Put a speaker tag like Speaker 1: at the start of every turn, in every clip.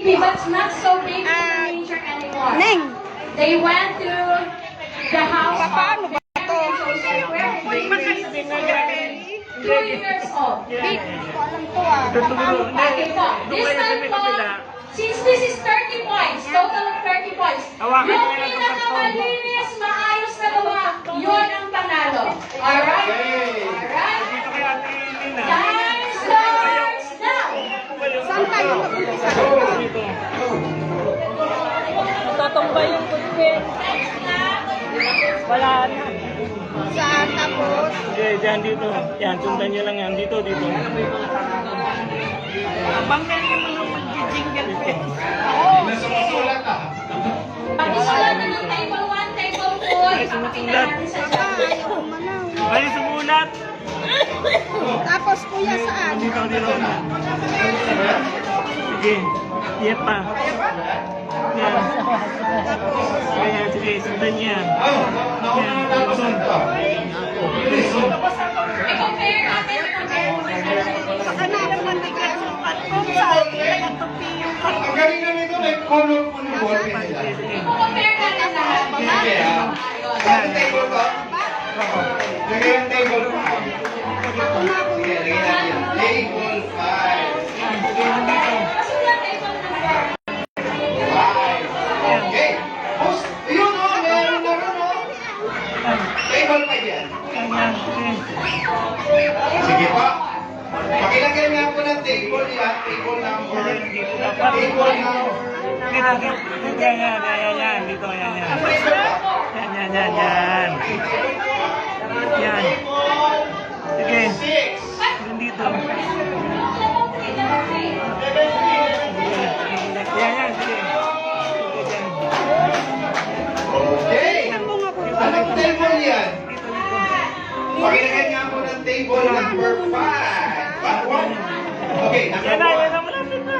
Speaker 1: But it's not so big in the nature anymore.
Speaker 2: Neng!
Speaker 1: They went to the house
Speaker 2: Paano
Speaker 1: of
Speaker 2: ba ito?
Speaker 1: 2 years old.
Speaker 2: Big! Alam ko ah.
Speaker 1: Okay po. This time po, since this is 30 points, total of 30 points, yung pinakamalinis, maayos na gawa, yun ang panalo. Alright? Alright? Time starts now!
Speaker 2: Saan tayo mag-umpisa?
Speaker 3: Tatumbay yung footprint. Wala na.
Speaker 2: Saan tapos?
Speaker 3: Hindi, dyan dito. Yan, sundan nyo lang yan. Dito, dito. Abang na naman ang mag-jingle face.
Speaker 1: Pag-isulat na ng table 1, table 4, ipapakita natin sa chat.
Speaker 2: Ayaw umanaw.
Speaker 3: Ay, sumulat!
Speaker 2: Tapos kuya saan?
Speaker 3: Dito, dito. Sige. Iya pa. Yan. Ayan, sige, sundan yan. Yan, sundan.
Speaker 1: I-compare natin,
Speaker 2: Saka na ako nandigas yung katong saan. Nagatupi yung katong.
Speaker 4: Ang galing na nito, may colorful ball pen nila.
Speaker 1: i-compare natin lahat.
Speaker 4: Sa table ba? Lagay ang table 5.
Speaker 2: Ako na ako.
Speaker 4: Sige, lagay natin yan. Table 5.
Speaker 1: Kasi yung table number.
Speaker 4: 5. Okay. Post. Yun o, meron na rin o. Table 5 yan.
Speaker 3: Ayan, sige.
Speaker 4: Sige pa. Pakilagay nga po ng table yan. Table number. Table number.
Speaker 3: Dito, dito. Yan, yan, yan. Dito, yan, yan. Yan, yan, yan, yan. Yan. Sige.
Speaker 4: 6.
Speaker 3: Yan dito. Yan, yan, sige. Sige, yan.
Speaker 4: Okay. Anong table yan?
Speaker 3: Dito, dito.
Speaker 4: Pakilagay nga po ng table number 5. Okay, number
Speaker 3: Yan na, yan
Speaker 4: 1.
Speaker 3: na, malapit na.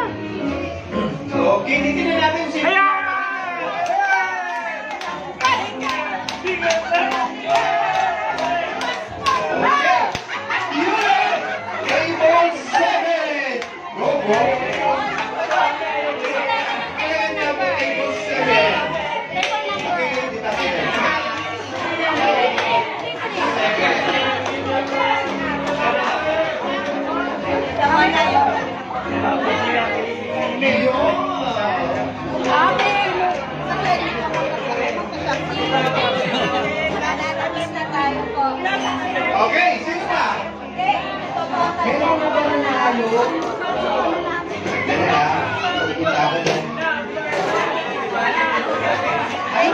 Speaker 4: Okay, titignan natin si...
Speaker 3: Ayan!
Speaker 4: Okay. Yun! Table 7! Go, go! Kailangan niya po table 7. Okay, dito tayo. Okay, sino pa? Meron na ba nanalo? Ay,